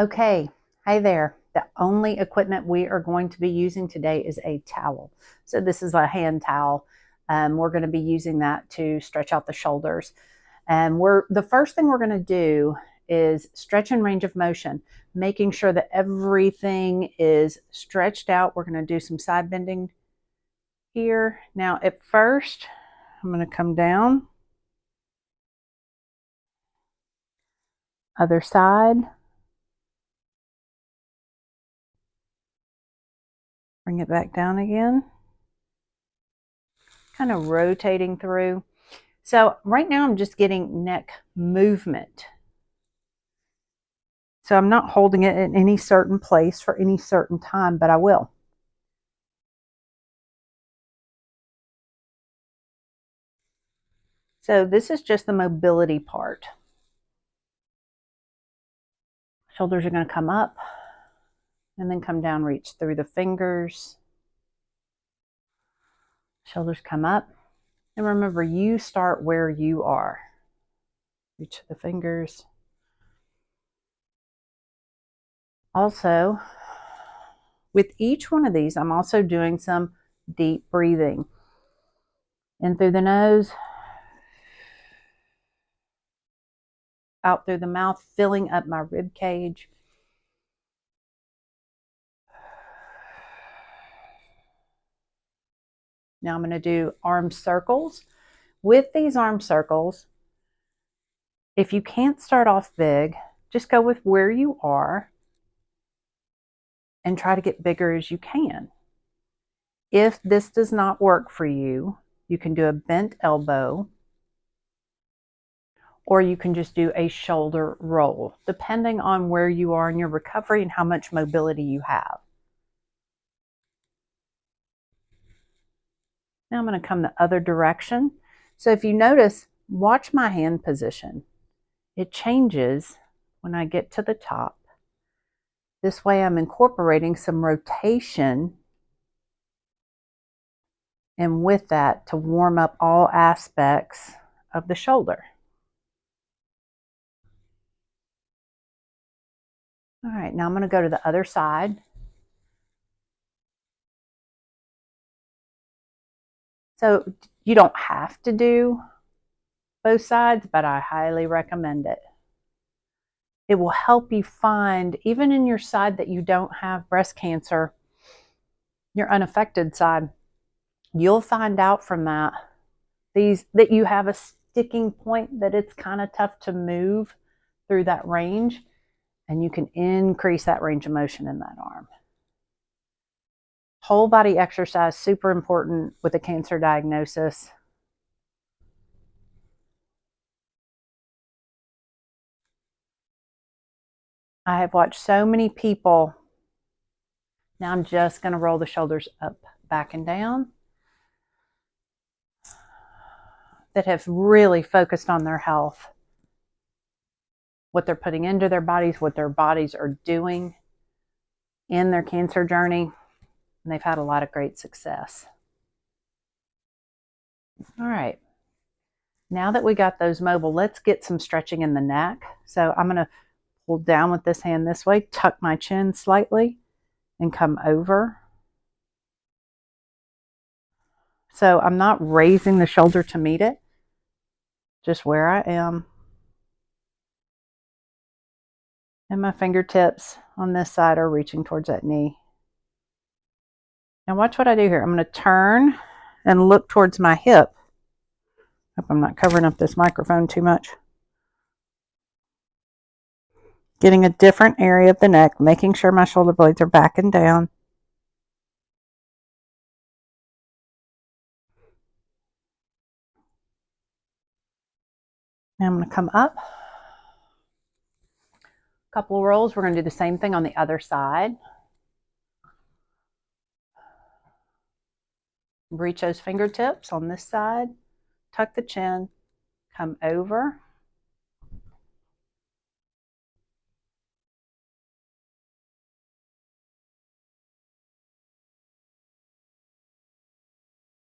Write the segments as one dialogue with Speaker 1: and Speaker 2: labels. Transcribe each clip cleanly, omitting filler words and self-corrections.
Speaker 1: Okay, hi there. The only equipment we are going to be using today is a towel. So this is a hand towel. We're going to be using that to stretch out the shoulders. And the first thing we're going to do is stretch and range of motion, making sure that everything is stretched out. We're going to do some side bending here. Now at first, I'm going to come down. Other side. Bring it back down again. Kind of rotating through. So right now I'm just getting neck movement. So I'm not holding it in any certain place for any certain time, but I will. So this is just the mobility part. Shoulders are going to come up and then come down, reach through the fingers. Shoulders come up. And remember, you start where you are. Reach the fingers. Also, with each one of these, I'm also doing some deep breathing. In through the nose, out through the mouth, filling up my rib cage. Now I'm going to do arm circles. With these arm circles, if you can't start off big, just go with where you are and try to get bigger as you can. If this does not work for you, you can do a bent elbow, or you can just do a shoulder roll, depending on where you are in your recovery and how much mobility you have. Now I'm going to come the other direction. So if you notice, watch my hand position. It changes when I get to the top. This way I'm incorporating some rotation, and with that to warm up all aspects of the shoulder. All right, now I'm going to go to the other side. So you don't have to do both sides, but I highly recommend it. It will help you find, even in your side that you don't have breast cancer, your unaffected side, you'll find out from that that you have a sticking point, that it's kind of tough to move through that range, and you can increase that range of motion in that arm. Whole body exercise, super important with a cancer diagnosis. I have watched so many people. Now I'm just going to roll the shoulders up, back, and down, that have really focused on their health, what they're putting into their bodies, what their bodies are doing in their cancer journey, and they've had a lot of great success. All right. Now that we got those mobile, let's get some stretching in the neck. So I'm going to pull down with this hand this way, tuck my chin slightly, and come over. So I'm not raising the shoulder to meet it, just where I am. And my fingertips on this side are reaching towards that knee. Now watch what I do here. I'm going to turn and look towards my hip. Hope I'm not covering up this microphone too much. Getting a different area of the neck, making sure my shoulder blades are back and down. Now I'm going to come up. A couple of rolls. We're going to do the same thing on the other side. Reach those fingertips on this side. Tuck the chin. Come over.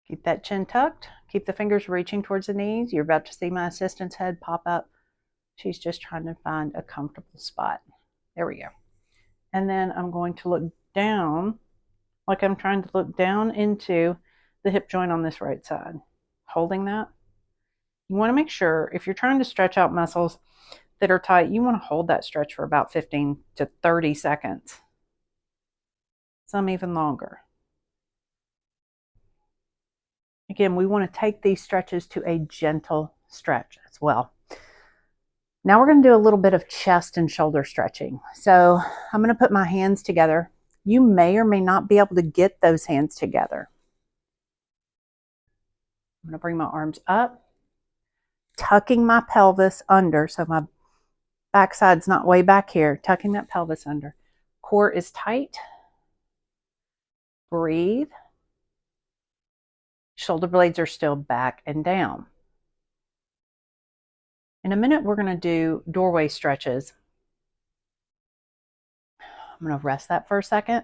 Speaker 1: Keep that chin tucked. Keep the fingers reaching towards the knees. You're about to see my assistant's head pop up. She's just trying to find a comfortable spot. There we go. And then I'm going to look down, like I'm trying to look down into the hip joint on this right side, holding that. You want to make sure if you're trying to stretch out muscles that are tight, you want to hold that stretch for about 15 to 30 seconds, some even longer. Again, we want to take these stretches to a gentle stretch as well. Now we're going to do a little bit of chest and shoulder stretching. So I'm going to put my hands together. You may or may not be able to get those hands together. I'm going to bring my arms up, tucking my pelvis under, so my backside's not way back here, tucking that pelvis under. Core is tight. Breathe. Shoulder blades are still back and down. In a minute, we're going to do doorway stretches. I'm going to rest that for a second.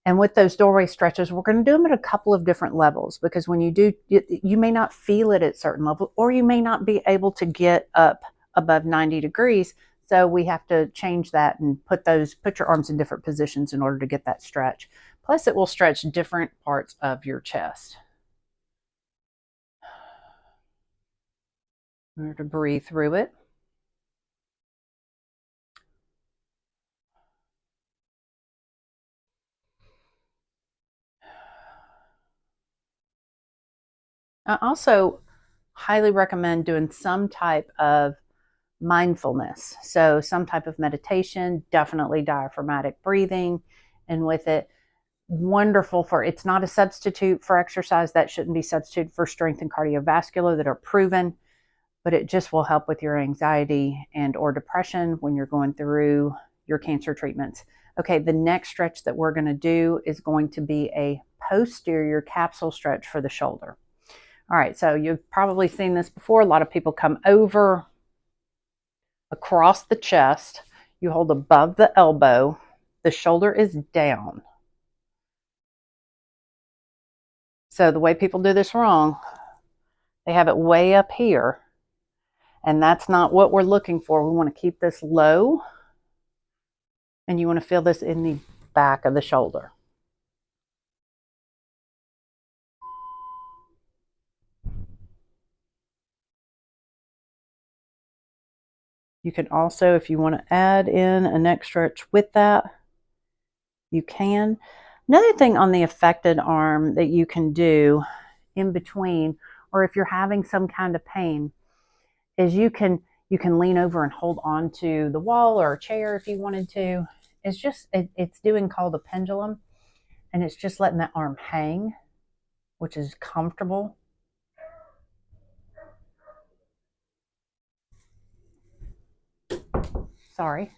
Speaker 1: And with those doorway stretches, we're going to do them at a couple of different levels, because when you do, you may not feel it at certain levels, or you may not be able to get up above 90 degrees. So we have to change that and put your arms in different positions in order to get that stretch. Plus, it will stretch different parts of your chest. Remember to breathe through it. I also highly recommend doing some type of mindfulness. So some type of meditation, definitely diaphragmatic breathing. And with it, wonderful for, it's not a substitute for exercise. That shouldn't be substituted for strength and cardiovascular that are proven, but it just will help with your anxiety and or depression when you're going through your cancer treatments. Okay, the next stretch that we're going to do is going to be a posterior capsule stretch for the shoulder. All right, so you've probably seen this before. A lot of people come over across the chest. You hold above the elbow. The shoulder is down. So the way people do this wrong, they have it way up here. And that's not what we're looking for. We want to keep this low. And you want to feel this in the back of the shoulder. You can also, if you want to add in a neck stretch with that, you can. Another thing on the affected arm that you can do in between, or if you're having some kind of pain, is you can lean over and hold on to the wall or a chair if you wanted to. It's just, it's doing called a pendulum, and it's just letting that arm hang, which is comfortable. Sorry.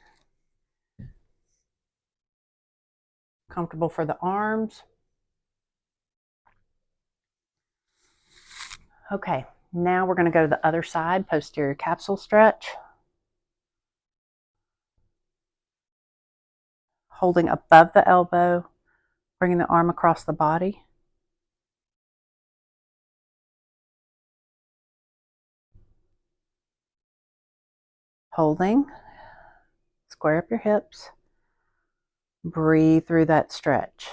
Speaker 1: Comfortable for the arms. Okay, now we're going to go to the other side, posterior capsule stretch. Holding above the elbow, bringing the arm across the body. Holding. Square up your hips. Breathe through that stretch.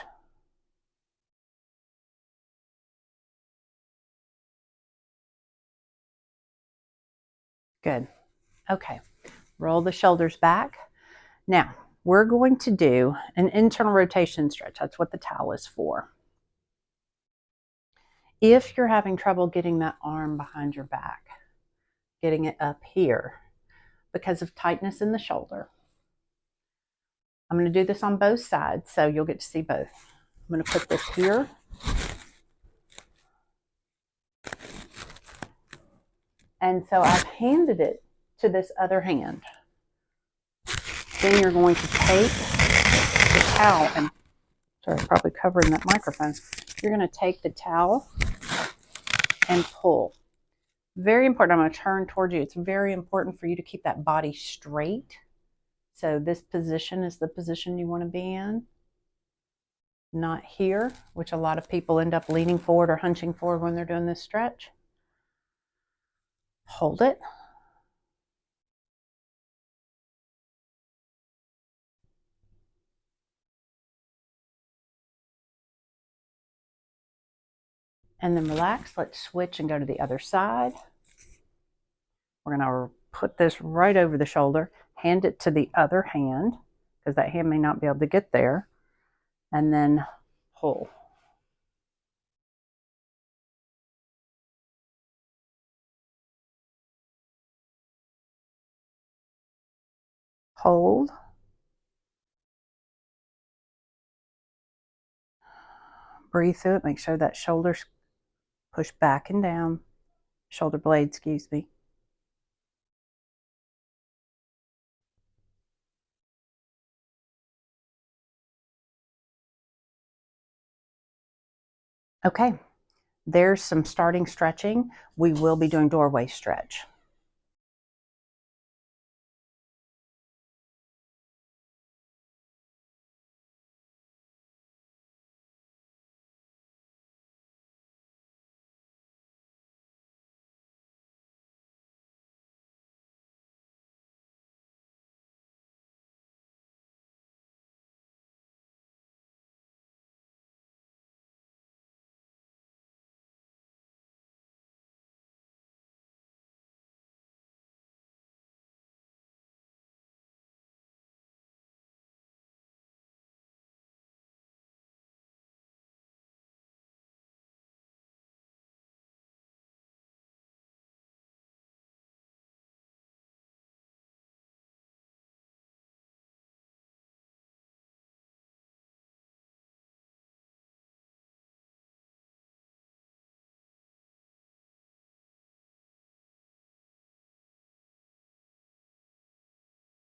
Speaker 1: Good. Okay. Roll the shoulders back. Now, we're going to do an internal rotation stretch. That's what the towel is for. If you're having trouble getting that arm behind your back, getting it up here because of tightness in the shoulder, I'm going to do this on both sides, so you'll get to see both. I'm going to put this here. And so I've handed it to this other hand. Then you're going to take the towel, and sorry, probably covering that microphone. You're going to take the towel and pull. Very important. I'm going to turn towards you. It's very important for you to keep that body straight. So this position is the position you want to be in. Not here, which a lot of people end up leaning forward or hunching forward when they're doing this stretch. Hold it. And then relax. Let's switch and go to the other side. We're going to put this right over the shoulder, hand it to the other hand, because that hand may not be able to get there, and then pull. Hold. Breathe through it. Make sure that shoulder's pushed back and down. Shoulder blade, excuse me. Okay, there's some starting stretching. We will be doing doorway stretch.